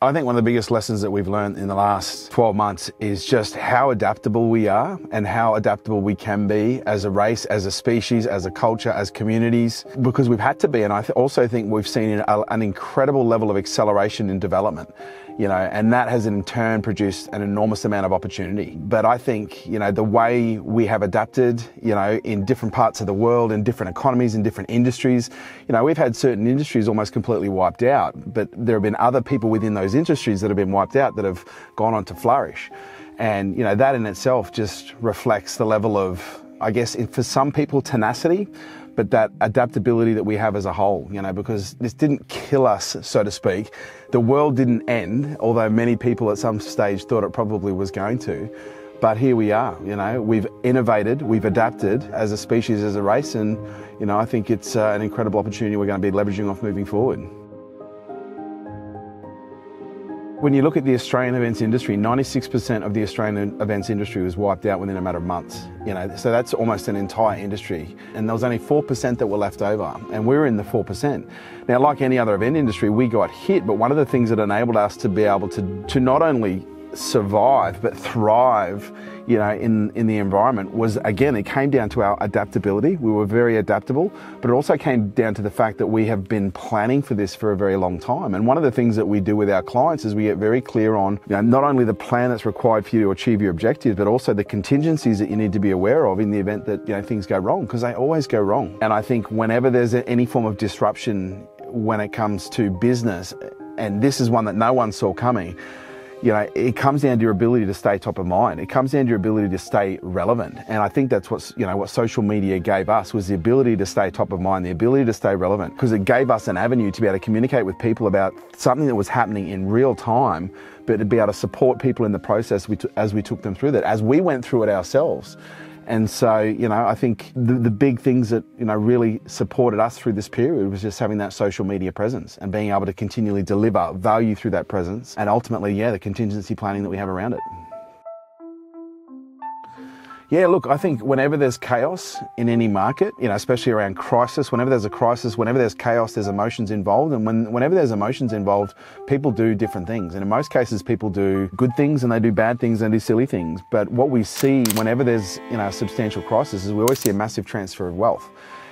I think one of the biggest lessons that we've learned in the last 12 months is just how adaptable we are and how adaptable we can be as a race, as a species, as a culture, as communities, because we've had to be. And I also think we've seen an incredible level of acceleration in development, and that has in turn produced an enormous amount of opportunity. But I think, the way we have adapted, in different parts of the world, in different economies, in different industries, we've had certain industries almost completely wiped out, but there have been other people within those industries that have been wiped out that have gone on to flourish. And, that in itself just reflects the level of, I guess, for some people, tenacity, but that adaptability that we have as a whole, because this didn't kill us, so to speak. The world didn't end, although many people at some stage thought it probably was going to. But here we are, we've innovated, we've adapted as a species, as a race, and, I think it's an incredible opportunity we're going to be leveraging off moving forward. When you look at the Australian events industry, 96% of the Australian events industry was wiped out within a matter of months. So that's almost an entire industry. And there was only 4% that were left over, and we were in the 4%. Now, like any other event industry, we got hit, but one of the things that enabled us to be able to not only survive but thrive, in the environment was, again, it came down to our adaptability. We were very adaptable, but it also came down to the fact that we have been planning for this for a very long time. And one of the things that we do with our clients is we get very clear on, not only the plan that's required for you to achieve your objectives, but also the contingencies that you need to be aware of in the event that, things go wrong, because they always go wrong. And I think whenever there's any form of disruption when it comes to business, and this is one that no one saw coming, it comes down to your ability to stay top of mind. It comes down to your ability to stay relevant. And I think that's what social media gave us, was the ability to stay top of mind, the ability to stay relevant, because it gave us an avenue to be able to communicate with people about something that was happening in real time, but to be able to support people in the process as we took them through that, as we went through it ourselves. And so, I think the big things that, really supported us through this period was just having that social media presence and being able to continually deliver value through that presence, and ultimately, the contingency planning that we have around it. Yeah, look, I think whenever there's chaos in any market, especially around crisis, whenever there's a crisis, whenever there's chaos, there's emotions involved. And whenever there's emotions involved, people do different things. And in most cases, people do good things and they do bad things and do silly things. But what we see whenever there's, a substantial crisis is we always see a massive transfer of wealth.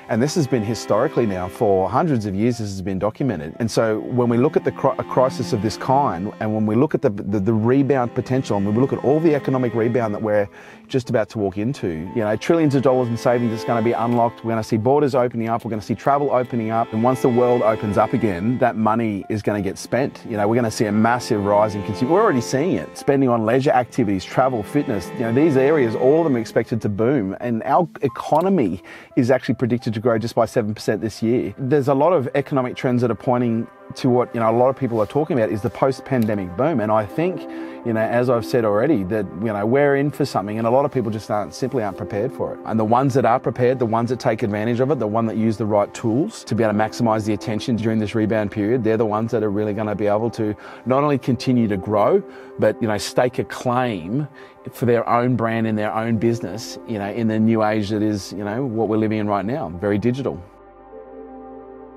And this has been historically now for hundreds of years, this has been documented. And so when we look at a crisis of this kind, and when we look at the rebound potential, and when we look at all the economic rebound that we're just about to walk into, trillions of dollars in savings is going to be unlocked. We're going to see borders opening up. We're going to see travel opening up. And once the world opens up again, that money is going to get spent. We're going to see a massive rise in consumer. We're already seeing it. Spending on leisure activities, travel, fitness, these areas, all of them are expected to boom. And our economy is actually predicted to grow just by 7% this year. There's a lot of economic trends that are pointing to what a lot of people are talking about is the post-pandemic boom. And I think, as I've said already, that we're in for something, and a lot of people just simply aren't prepared for it. And the ones that are prepared, the ones that take advantage of it, the ones that use the right tools to be able to maximise the attention during this rebound period, they're the ones that are really going to be able to not only continue to grow, but stake a claim for their own brand and their own business, in the new age that is, what we're living in right now, very digital.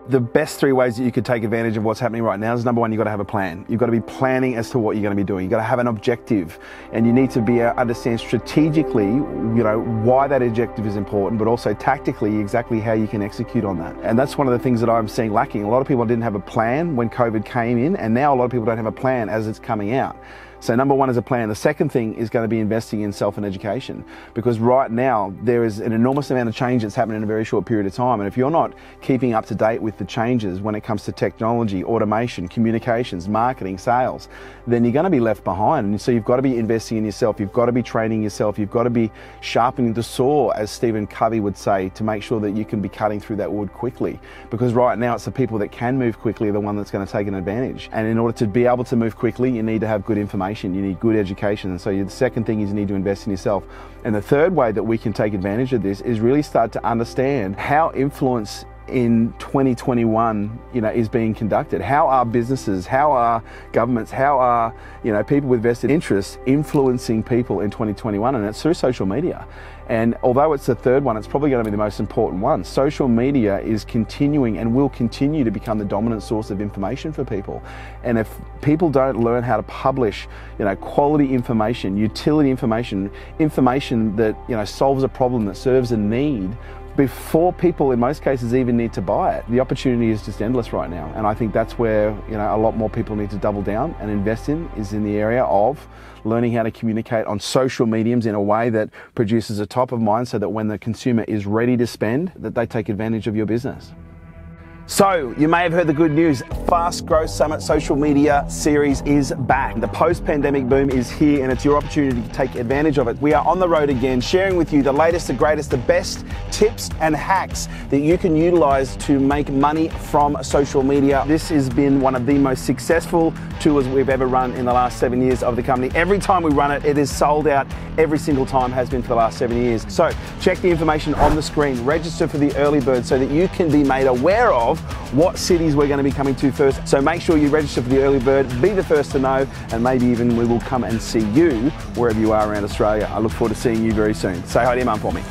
The best three ways that you could take advantage of what's happening right now is, number one, you've got to have a plan. You've got to be planning as to what you're going to be doing. You've got to have an objective, and you need to be understand strategically, why that objective is important, but also tactically exactly how you can execute on that. And that's one of the things that I'm seeing lacking. A lot of people didn't have a plan when COVID came in, and now a lot of people don't have a plan as it's coming out. So number one is a plan. The second thing is going to be investing in self and education, because right now there is an enormous amount of change that's happening in a very short period of time. And if you're not keeping up to date with the changes when it comes to technology, automation, communications, marketing, sales, then you're going to be left behind. And so you've got to be investing in yourself. You've got to be training yourself. You've got to be sharpening the saw, as Stephen Covey would say, to make sure that you can be cutting through that wood quickly. Because right now it's the people that can move quickly are the one that's going to take an advantage. And in order to be able to move quickly, you need to have good information. You need good education. And so the second thing is you need to invest in yourself. And the third way that we can take advantage of this is really start to understand how influence in 2021, is being conducted? How are businesses, how are governments, how are, people with vested interests influencing people in 2021? And it's through social media. And although it's the third one, it's probably going to be the most important one. Social media is continuing and will continue to become the dominant source of information for people. And if people don't learn how to publish, quality information, utility information, information that, solves a problem, that serves a need, before people in most cases even need to buy it, the opportunity is just endless right now. And I think that's where a lot more people need to double down and invest in, is in the area of learning how to communicate on social mediums in a way that produces a top of mind, so that when the consumer is ready to spend, that they take advantage of your business. So, you may have heard the good news. Fast Growth Summit Social Media Series is back. The post-pandemic boom is here, and it's your opportunity to take advantage of it. We are on the road again, sharing with you the latest, the greatest, the best tips and hacks that you can utilize to make money from social media. This has been one of the most successful tours we've ever run in the last 7 years of the company. Every time we run it, it is sold out. Every single time has been for the last 7 years. So, check the information on the screen. Register for the early bird so that you can be made aware of what cities we're going to be coming to first. So make sure you register for the early bird, be the first to know, and maybe even we will come and see you wherever you are around Australia. I look forward to seeing you very soon. Say hi to your mum for me.